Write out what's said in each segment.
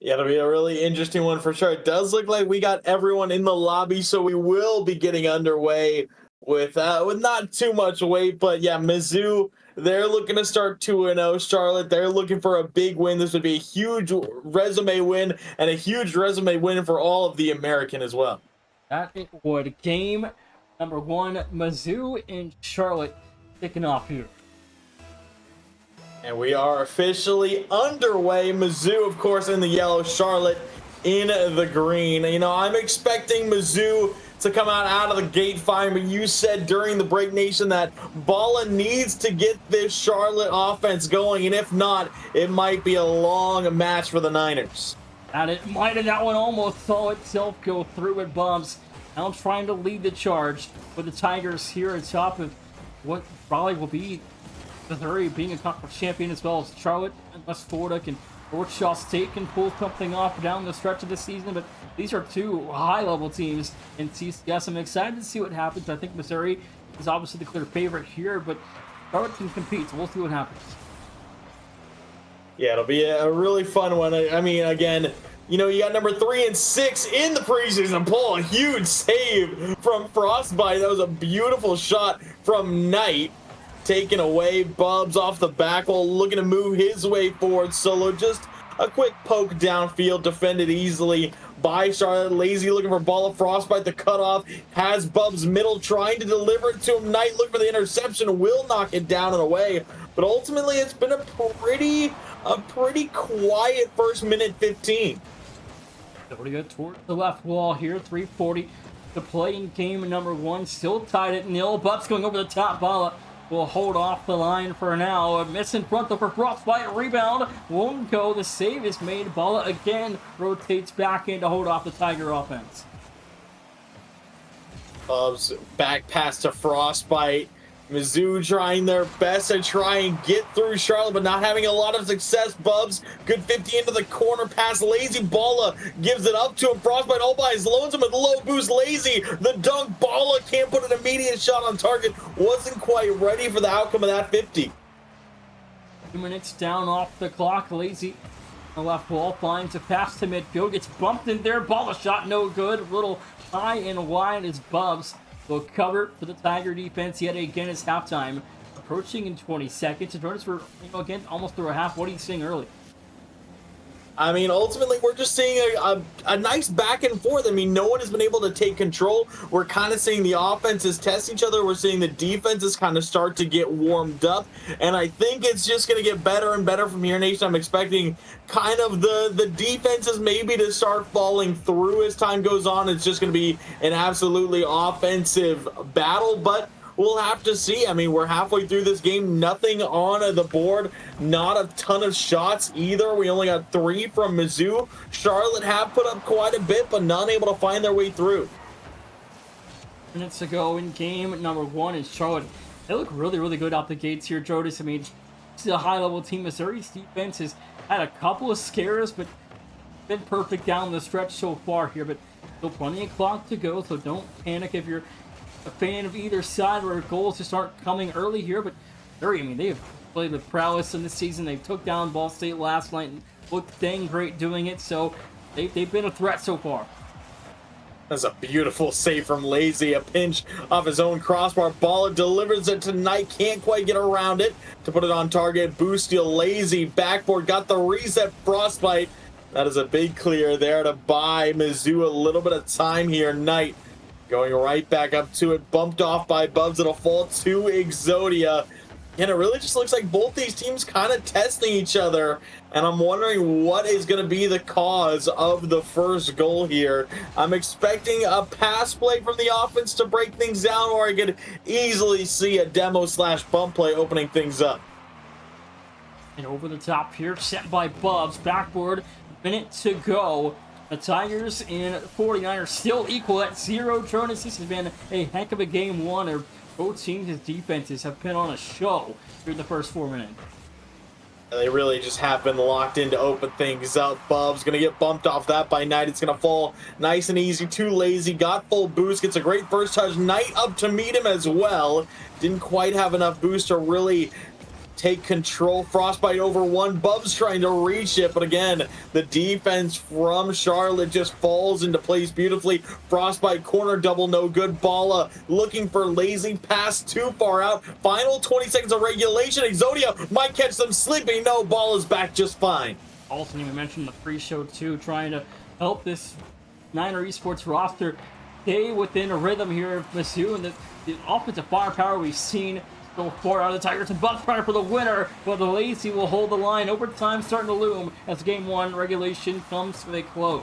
Yeah, it'll be a really interesting one for sure. It does look like we got everyone in the lobby, so we will be getting underway with not too much wait. But yeah, Mizzou, they're looking to start 2-0. Charlotte, they're looking for a big win. This would be a huge resume win and a huge resume win for all of the American as well. That it would. Game number one, Mizzou and Charlotte kicking off here. And we are officially underway. Mizzou, of course, in the yellow, Charlotte in the green. You know, I'm expecting Mizzou to come out of the gate fine, but you said during the break, Nation, that Balla needs to get this Charlotte offense going, and if not, it might be a long match for the Niners. And it might have, that one almost saw itself go through with bumps. Now trying to lead the charge with the Tigers here at top of what probably will be Missouri being a conference champion, as well as Charlotte and West Florida can, Shaw State can pull something off down the stretch of the season. But these are two high-level teams in CCS. I'm excited to see what happens. I think Missouri is obviously the clear favorite here, but Charlotte can compete, so we'll see what happens. Yeah, it'll be a really fun one. I mean, again, you know, you got number 3 and 6 in the preseason pull. A huge save from Frostbite. That was a beautiful shot from Knight. Taken away, Bubs off the back wall, looking to move his way forward. Solo, just a quick poke downfield, defended easily by Charlotte. Lazy looking for Balla. Frostbite, the cutoff, has Bubs middle, trying to deliver it to him. Knight looking for the interception, will knock it down and away. But ultimately, it's been a pretty quiet first minute 15. So we go toward the left wall here, 3:40 to play in game number one. Still tied at 0. Bubs going over the top. Balla will hold off the line for now. A miss in front though for Frostbite. Rebound won't go. The save is made. Balla again rotates back in to hold off the Tiger offense. Bubs back pass to Frostbite. Mizzou trying their best to try and get through Charlotte, but not having a lot of success. Bubs, good 50 into the corner pass. Lazy, Balla gives it up to him. Frostbite all by his lonesome with low boost. Lazy, the dunk. Balla can't put an immediate shot on target. Wasn't quite ready for the outcome of that 50. 2 minutes down off the clock. Lazy on the left wall finds a pass to midfield. Gets bumped in there. Balla shot no good. A little high and wide as Bubs will cover for the Tiger defense yet again as halftime approaching in 20 seconds. And notice we're, again, almost through a half. What are you seeing early? I mean, ultimately, we're just seeing a nice back and forth. I mean, no one has been able to take control. We're kind of seeing the offenses test each other. We're seeing the defenses kind of start to get warmed up. And I think it's just going to get better and better from here, Nation. I'm expecting kind of the defenses maybe to start falling through as time goes on. It's just going to be an absolutely offensive battle, but we'll have to see. I mean, we're halfway through this game. Nothing on the board. Not a ton of shots either. We only got 3 from Mizzou. Charlotte have put up quite a bit, but not able to find their way through. Minutes ago in game number one is Charlotte. They look really, really good out the gates here, Jodis. I mean, it's a high-level team. Missouri's defense has had a couple of scares, but been perfect down the stretch so far here. But still plenty of clock to go, so don't panic if you're a fan of either side where goals just aren't coming early here. But Missouri, I mean, they've played with prowess in this season. They took down Ball State last night and looked dang great doing it. So they've been a threat so far. That's a beautiful save from Lazy. A pinch off his own crossbar. Balla delivers it tonight. Can't quite get around it to put it on target. Boost steal. Lazy backboard. Got the reset. Frostbite. That is a big clear there to buy Mizzou a little bit of time here. Knight going right back up to it. Bumped off by Bubs. It'll fall to Exodia. And it really just looks like both these teams kind of testing each other. And I'm wondering what is going to be the cause of the first goal here. I'm expecting a pass play from the offense to break things down, or I could easily see a demo/bump play opening things up. And over the top here, set by Bubs. Backboard, minute to go. The Tigers and 49ers still equal at 0. Jonas, this has been a heck of a game one. Both teams' defenses have been on a show through the first 4 minutes. They really just have been locked in to open things up. Bub's going to get bumped off that by Knight. It's going to fall nice and easy. Too Lazy. Got full boost. Gets a great first touch. Knight up to meet him as well. Didn't quite have enough boost to really take control. Frostbite over one. Bub's trying to reach it, but again, the defense from Charlotte just falls into place beautifully. Frostbite corner double, no good. Bala looking for Lazy, pass too far out. Final 20 seconds of regulation. Exodia might catch them sleeping. No, Bala's back just fine. Also, we mentioned the pre-show too, trying to help this Niner Esports roster stay within a rhythm here of Mizzou, and the offensive firepower we've seen go far out of the Tigers, and Bucks trying for the winner, but the Lazy will hold the line. Overtime starting to loom as game one regulation comes to a close.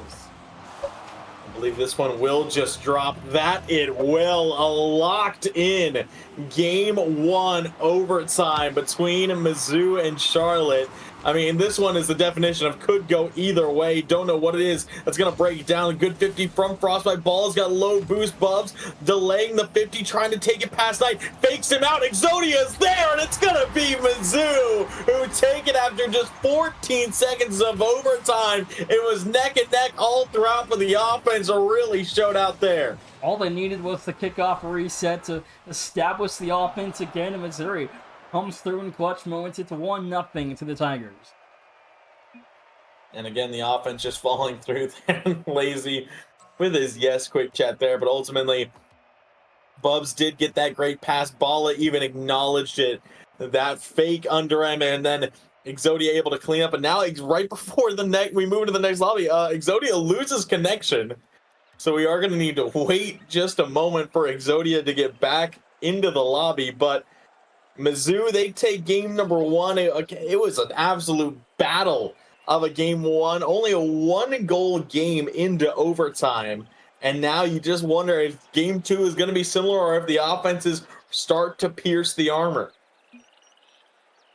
I believe this one will just drop. That it will. A locked in game one overtime between Mizzou and Charlotte. I mean, this one is the definition of could go either way. Don't know what it is. That's going to break down. A good 50 from Frostbite. Ball's got low boost. Bubs delaying the 50, trying to take it past Knight. Fakes him out. Exodia is there, and it's going to be Mizzou who take it after just 14 seconds of overtime. It was neck and neck all throughout for the offense. Really showed out there. All they needed was the kickoff reset to establish the offense again, in Missouri comes through in clutch moments. It's 1-0 to the Tigers. And again, the offense just falling through there. Lazy with his yes quick chat there, but ultimately Bubs did get that great pass. Bala even acknowledged it, that fake under him, and then Exodia able to clean up. And now right before we move to the next lobby, Exodia loses connection, so we are going to need to wait just a moment for Exodia to get back into the lobby. But Mizzou, they take game number one. It was an absolute battle of a game one. Only a 1-goal game into overtime. And now you just wonder if game two is going to be similar, or if the offenses start to pierce the armor.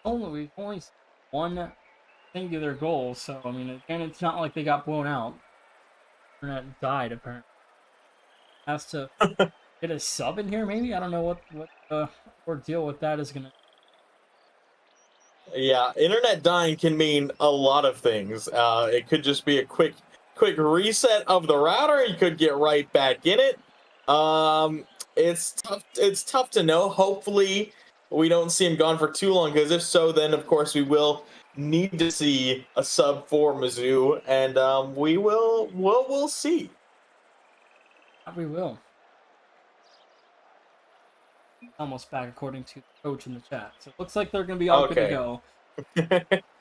We've only seen one singular goal, so I mean, again, it's not like they got blown out. Internet died, apparently. Has to get a sub in here, maybe? I don't know what ordeal with that is gonna. Yeah, internet dying can mean a lot of things. It could just be a quick reset of the router. You could get right back in it. It's tough to know. Hopefully we don't see him gone for too long, because if so, then of course we will need to see a sub for Mizzou, and we'll see. We will. Almost back, according to the coach in the chat. So it looks like they're going to be all good to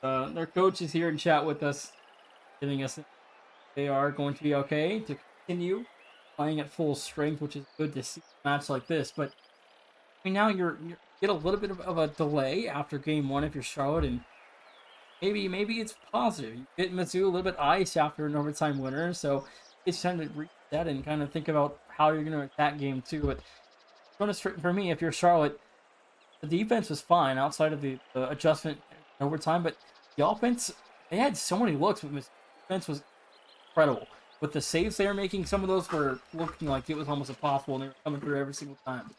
go. Their coach is here in chat with us, giving us they are going to be okay to continue playing at full strength, which is good to see a match like this. But I mean, now you get a little bit of a delay after game one if you're Charlotte, and maybe it's positive. You get Mizzou a little bit iced after an overtime winner, so it's time to reset and kind of think about how you're going to attack game two. But for me, if you're Charlotte, the defense was fine outside of the adjustment overtime, but the offense, they had so many looks, but the defense was incredible. With the saves they were making, some of those were looking like it was almost impossible, and they were coming through every single time.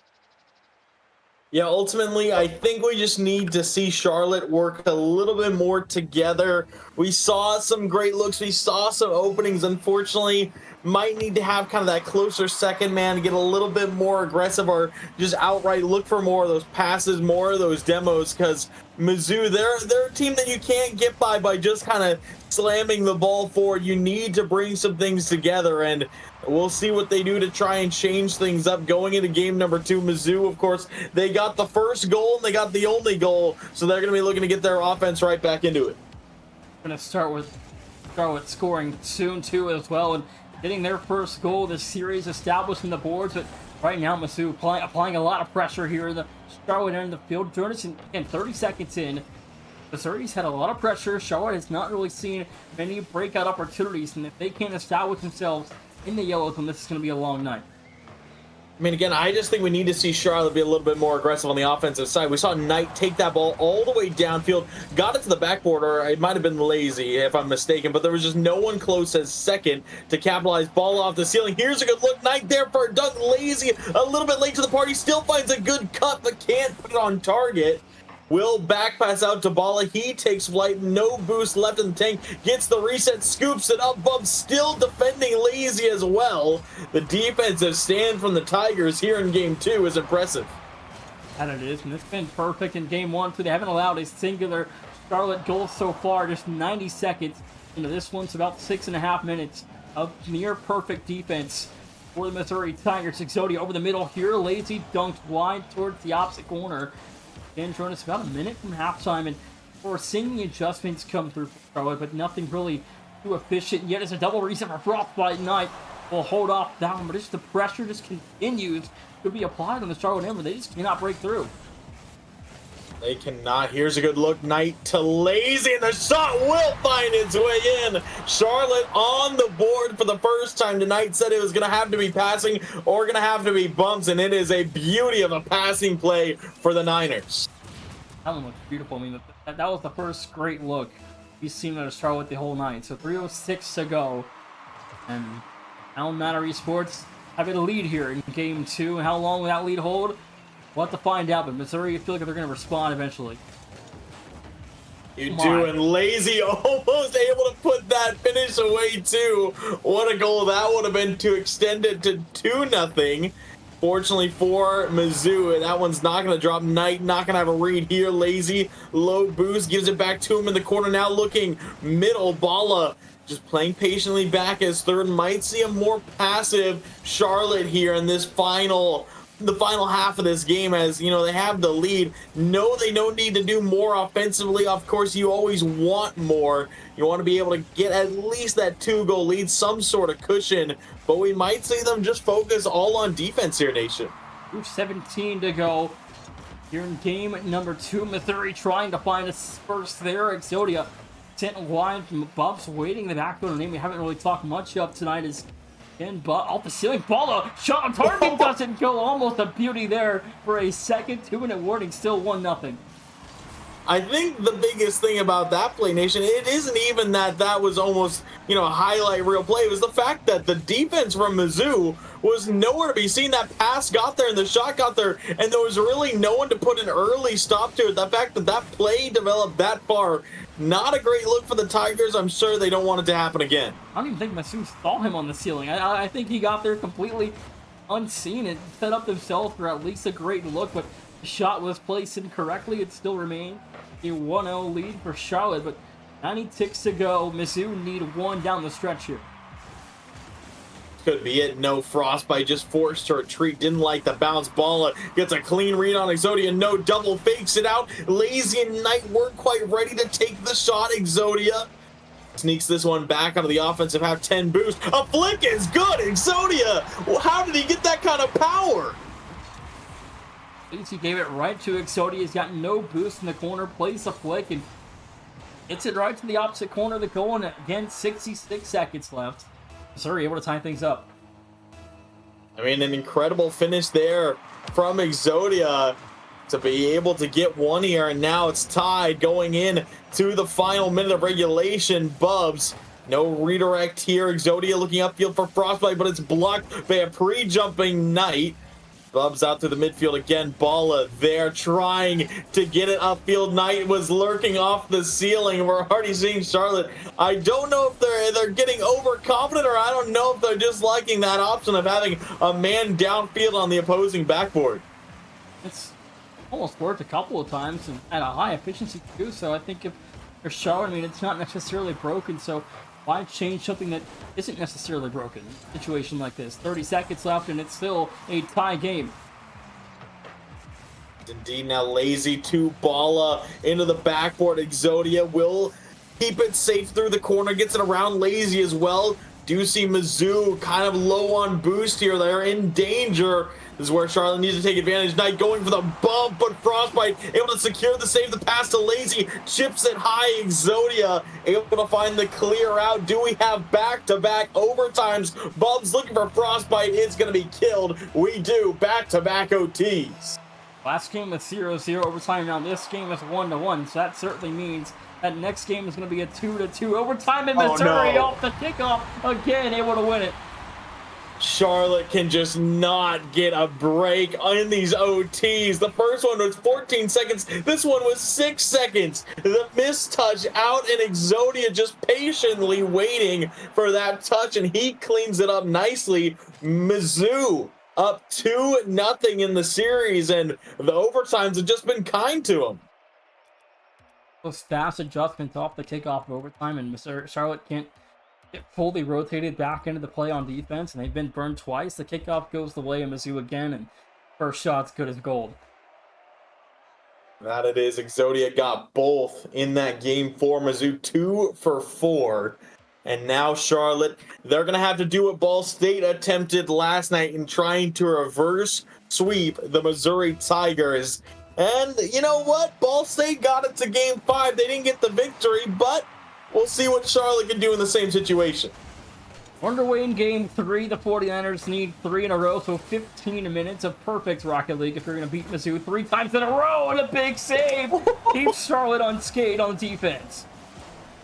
Yeah, ultimately, I think we just need to see Charlotte work a little bit more together. We saw some great looks. We saw some openings. Unfortunately, might need to have kind of that closer second man to get a little bit more aggressive, or just outright look for more of those passes, more of those demos, because Mizzou, they're a team that you can't get by just kind of slamming the ball forward. You need to bring some things together, and we'll see what they do to try and change things up going into game number two. Mizzou, of course, they got the first goal and they got the only goal, so they're going to be looking to get their offense right back into it. Going to start with scoring soon too as well, and getting their first goal of the series, establishing the boards. But right now, Mizzou applying a lot of pressure here in the Charlotte end of the field. Jonas, again, 30 seconds in. Missouri's had a lot of pressure. Charlotte has not really seen many breakout opportunities, and if they can't establish themselves in the yellow zone, this is going to be a long night. I mean, again, I just think we need to see Charlotte be a little bit more aggressive on the offensive side. We saw Knight take that ball all the way downfield, got it to the backboard, or it might have been Lazy, if I'm mistaken, but there was just no one close as second to capitalize. Ball off the ceiling. Here's a good look. Knight there for a dunk. Lazy a little bit late to the party. Still finds a good cut, but can't put it on target. Will back pass out to Bala. He takes flight. No boost left in the tank. Gets the reset. Scoops it up. Bub still defending Lazy as well. The defensive stand from the Tigers here in game two is impressive. That it is, and it's been perfect in game one, too. They haven't allowed a singular Charlotte goal so far, just 90 seconds into this one's about 6.5 minutes of near perfect defense for the Missouri Tigers. Exodia over the middle here, lazy dunked wide towards the opposite corner. Again, join us about a minute from halftime, and we're seeing the adjustments come through for Charlotte, but nothing really too efficient yet. As a double reset for Frostbite Knight will hold off down, but just the pressure just continues to be applied on the Charlotte Ember. They just cannot break through. They cannot. Here's a good look. Knight to Lazy, and the shot will find its way in. Charlotte on the board for the first time tonight. Said it was going to have to be passing or going to have to be bumps, and it is a beauty of a passing play for the Niners. That one looks beautiful. I mean, that was the first great look we've seen out of Charlotte the whole night. So 3:06 to go, and Allen Matter Esports having a lead here in game two. And how long will that lead hold? We'll have to find out, but Missouri, I feel like they're going to respond eventually. You do, and Lazy almost able to put that finish away too. What a goal that would have been to extend it to 2-0. Fortunately for Mizzou, that one's not going to drop. Knight not going to have a read here. Lazy, low boost, gives it back to him in the corner. Now looking middle. Balla just playing patiently back as third. Might see a more passive Charlotte here in this the final half of this game, as you know they have the lead. No, they don't need to do more offensively. Of course, you always want more. You want to be able to get at least that 2-goal lead, some sort of cushion, but we might see them just focus all on defense here, Nation. 2:17 to go here in game number 2. Missouri trying to find a first there. Exodia sent wide from Bubs, waiting in the backfield. A name we haven't really talked much of tonight is but off the ceiling, Balla shot on target, doesn't go. Almost a beauty there for a second. 2-minute warning, still 1-0. I think the biggest thing about that play, Nation, it isn't even that was almost, a highlight reel play. It was the fact that the defense from Mizzou was nowhere to be seen. That pass got there and the shot got there, and there was really no one to put an early stop to it. The fact that play developed that far, not a great look for the Tigers. I'm sure they don't want it to happen again. I don't even think Mizzou saw him on the ceiling. I think he got there completely unseen and set up himself for at least a great look, but the shot was placed incorrectly. It still remained a 1-0 lead for Charlotte, but 90 ticks to go. Mizzou need one down the stretch here. Could be it. No, Frostbite just forced her retreat. Didn't like the bounce. Ball gets a clean read on Exodia. No, double fakes it out. Lazy and Knight weren't quite ready to take the shot. Exodia sneaks this one back onto the offensive half. 10 boost. A flick is good. Exodia. Well, how did he get that kind of power? He gave it right to Exodia. He's got no boost in the corner. Plays a flick and hits it right to the opposite corner of the goal. And again, 66 seconds left. Missouri able to tie things up. I mean, an incredible finish there from Exodia to be able to get one here, and now it's tied going in to the final minute of regulation. Bubs, no redirect here. Exodia looking upfield for Frostbite, but it's blocked by a pre-jumping Knight. Bubs out to the midfield again. Balla there trying to get it upfield. Knight was lurking off the ceiling. We're already seeing Charlotte. I don't know if they're getting overconfident, or I don't know if they're just liking that option of having a man downfield on the opposing backboard. It's almost worked a couple of times and at a high efficiency too. So I think if they're Charlotte, I mean, it's not necessarily broken. So why change something that isn't necessarily broken? Situation like this. 30 seconds left, and it's still a tie game. Indeed, now Lazy to Balla into the backboard. Exodia will keep it safe through the corner. Gets it around Lazy as well. Do see Mizzou kind of low on boost here. They're in danger. This is where Charlotte needs to take advantage. Knight going for the bump, but Frostbite able to secure the save. The pass to Lazy. Chips it high. Exodia able to find the clear out. Do we have back-to-back overtimes? Bubs looking for Frostbite. It's going to be killed. We do. Back-to-back OTs. Last game was 0-0 overtime. Now this game is 1-1. So that certainly means that next game is going to be a 2-2 overtime. And Missouri off the kickoff again, able to win it. Charlotte can just not get a break in these OTs. The first one was 14 seconds. This one was 6 seconds. The missed touch out, and Exodia just patiently waiting for that touch, and he cleans it up nicely. Mizzou up 2-0 in the series, and the overtimes have just been kind to them. Those fast adjustments off the kickoff of overtime, and Charlotte can't get fully rotated back into the play on defense, and they've been burned twice. The kickoff goes the way of Mizzou again, and first shot's good as gold. That it is. Exodia got both in that game for Mizzou, 2 for 4. And now Charlotte, they're going to have to do what Ball State attempted last night in trying to reverse sweep the Missouri Tigers. And you know what? Ball State got it to game 5. They didn't get the victory, but we'll see what Charlotte can do in the same situation. Underway in game 3, the 49ers need 3 in a row, so 15 minutes of perfect Rocket League if you're going to beat Mizzou 3 times in a row, and a big save keeps Charlotte unscathed on defense.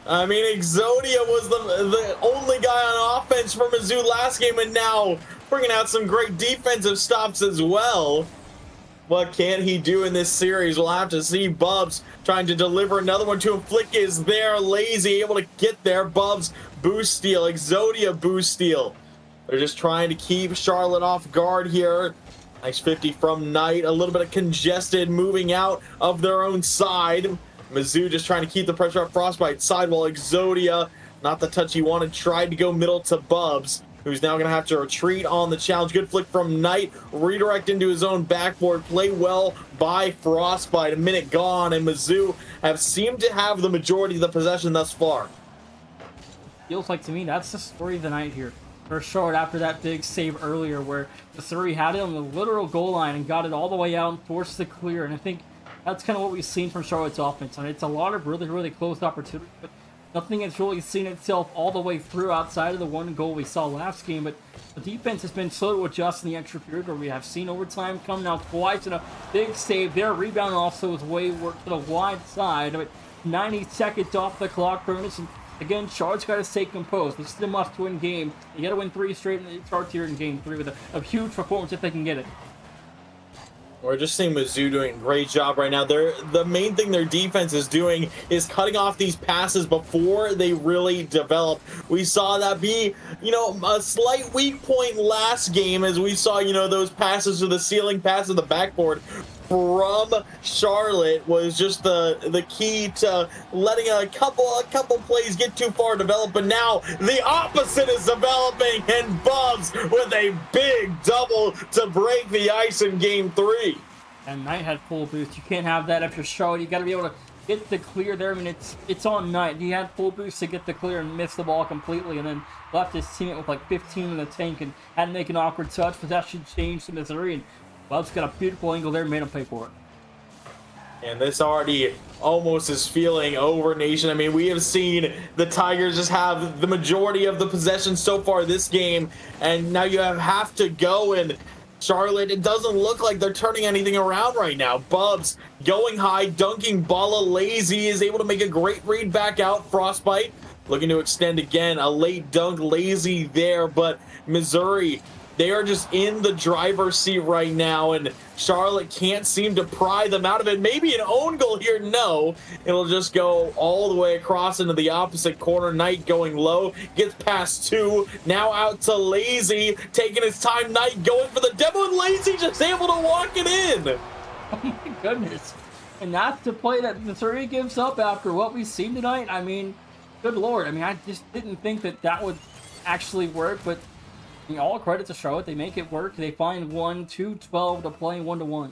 I mean, Exodia was the only guy on offense for Mizzou last game, and now bringing out some great defensive stops as well. What can he do in this series? We'll have to see. Bubs trying to deliver another one to him. Flick is there. Lazy able to get there. Bubs boost steal. Exodia boost steal. They're just trying to keep Charlotte off guard here. Nice 50 from Knight. A little bit of congested moving out of their own side. Mizzou just trying to keep the pressure on Frostbite side, while Exodia, not the touch he wanted, tried to go middle to Bubs, who's now going to have to retreat on the challenge. Good flick from Knight. Redirect into his own backboard. Play well by Frostbite. A minute gone, and Mizzou have seemed to have the majority of the possession thus far. Feels like to me that's the story of the night here. For short after that big save earlier where Missouri had it on the literal goal line and got it all the way out and forced the clear. And I think that's kind of what we've seen from Charlotte's offense. And it's a lot of really, really close opportunities, but nothing has really seen itself all the way through outside of the one goal we saw last game. But the defense has been slow to adjust in the extra period, where we have seen overtime come now twice, and a big save there. Rebound also is way worked to the wide side. But 90 seconds off the clock, Burness. And again, Charlotte's got to stay composed. This is a must-win game. You got to win 3 straight, and it starts here in game 3 with a huge performance if they can get it. We're just seeing Mizzou doing a great job right now. The main thing their defense is doing is cutting off these passes before they really develop. We saw that be, a slight weak point last game, as we saw, those passes to the ceiling, pass to the backboard from Charlotte was just the key to letting a couple plays get too far developed. But now the opposite is developing, and Bubs with a big double to break the ice in game 3. And Knight had full boost. You can't have that if you're Charlotte. You got to be able to get the clear there. I mean, it's on Knight. He had full boost to get the clear and missed the ball completely, and then left his teammate with like 15 in the tank and had to make an awkward touch. Possession changed to Missouri, and Bubs got a beautiful angle there, made him pay for it. And this already almost is feeling over, Nation. I mean, we have seen the Tigers just have the majority of the possession so far this game, and now you have to go, and Charlotte, it doesn't look like they're turning anything around right now. Bubs going high, dunking Balla. Lazy is able to make a great read back out. Frostbite looking to extend again. A late dunk. Lazy there, but Missouri, they are just in the driver's seat right now, and Charlotte can't seem to pry them out of it. Maybe an own goal here. No, it'll just go all the way across into the opposite corner. Knight going low, gets past 2. Now out to Lazy, taking his time. Knight going for the demo, and Lazy just able to walk it in. Oh my goodness. And that's the play that Missouri gives up after what we've seen tonight. I mean, good Lord. I mean, I just didn't think that would actually work, but all credit to Charlotte. They make it work. They find 1-2-12 to play 1-1.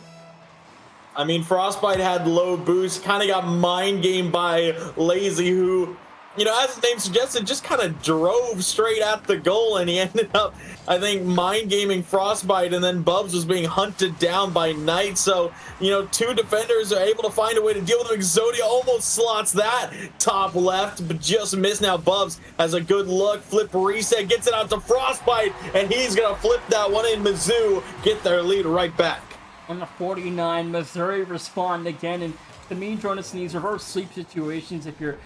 I mean, Frostbite had low boost, kind of got mind gamed by Lazy, who, as his name suggested, just kind of drove straight at the goal, and he ended up, I think, mind gaming Frostbite, and then Bubs was being hunted down by Knight. So, 2 defenders are able to find a way to deal with him. Exodia almost slots that top left, but just missed. Now Bubs has a good look, flip reset, gets it out to Frostbite, and he's going to flip that one in. Mizzou get their lead right back. On the 49, Missouri respond again, and to me, Jonas, in these reverse sweep situations, if you're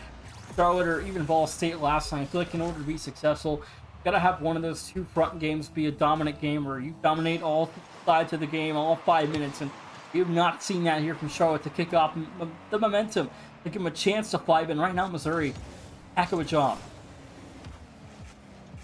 Charlotte or even Ball State last night, I feel like in order to be successful, you gotta have one of those 2 front games be a dominant game where you dominate all sides of the game, all 5 minutes, and you've not seen that here from Charlotte to kick off the momentum, to give them a chance to fly. But right now, Missouri, heck of a job.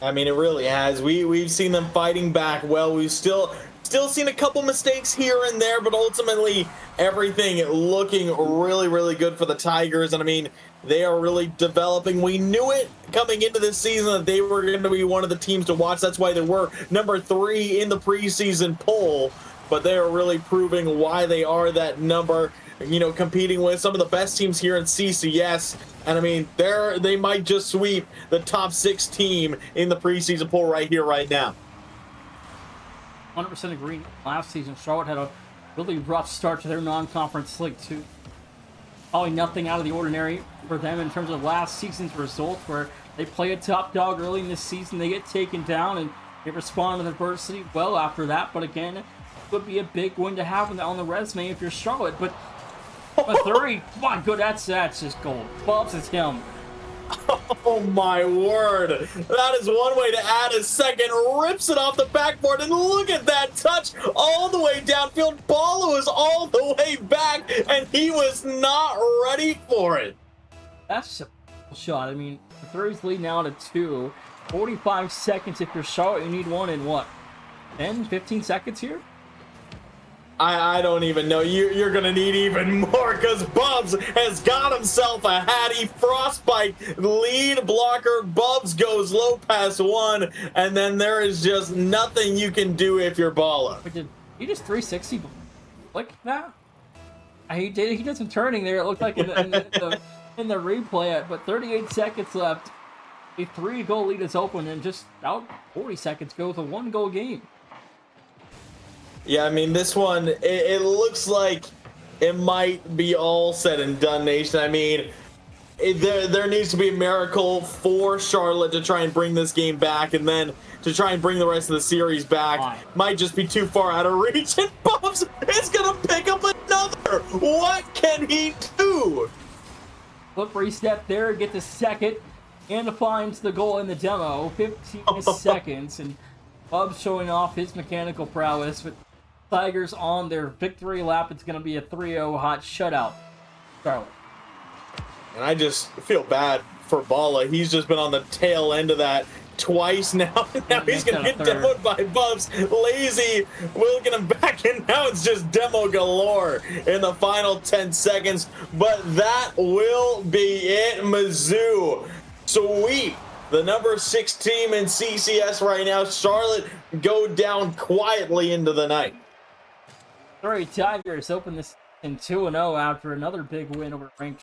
I mean, it really has. We've seen them fighting back well. We've still Still seen a couple mistakes here and there, but ultimately everything looking really, really good for the Tigers. And I mean, they are really developing. We knew it coming into this season that they were going to be one of the teams to watch. That's why they were number 3 in the preseason poll. But they are really proving why they are that number, you know, competing with some of the best teams here in CCS. And I mean, they might just sweep the top 6 team in the preseason poll right here, right now. 100% agree. Last season, Charlotte had a really rough start to their non-conference league too. Probably nothing out of the ordinary for them in terms of last season's results, where they play a top dog early in this season, they get taken down, and they respond to adversity well after that. But again, it would be a big win to have on the resume if you're Charlotte. But a 3, my good, that's just gold. Bubs, it's him. Oh my word, that is one way to add a second. Rips it off the backboard, and look at that touch all the way downfield. Ball was all the way back, and he was not ready for it. That's a cool shot. I mean, the 3's lead now to 2. 45 seconds if you're Charlotte. You need one in what, 10, 15 seconds here? I don't even know. You're going to need even more, because Bubs has got himself a Hattie Frostbite lead blocker. Bubs goes low past 1, and then there is just nothing you can do if you're Bala. But did he just 360 like that? He did some turning there. It looked like in the replay, but 38 seconds left. A 3-goal lead is open, and just out 40 seconds goes a 1-goal game. Yeah, I mean, this one, it looks like it might be all said and done, Nation. I mean, there needs to be a miracle for Charlotte to try and bring this game back, and then to try and bring the rest of the series back. Fine. Might just be too far out of reach, and Bubs is going to pick up another. What can he do? Slippery step there, get the second, and finds the goal in the demo. 15 seconds, and Bubs showing off his mechanical prowess, but Tigers on their victory lap. It's going to be a 3-0 hot shutout. Charlotte. And I just feel bad for Bala. He's just been on the tail end of that twice now. Now he's going to get demoed by Bubs. Lazy will get him back, and now it's just demo galore in the final 10 seconds. But that will be it. Mizzou sweep the number 6 team in CCS right now. Charlotte go down quietly into the night. Tigers open this in 2-0 after another big win over ranked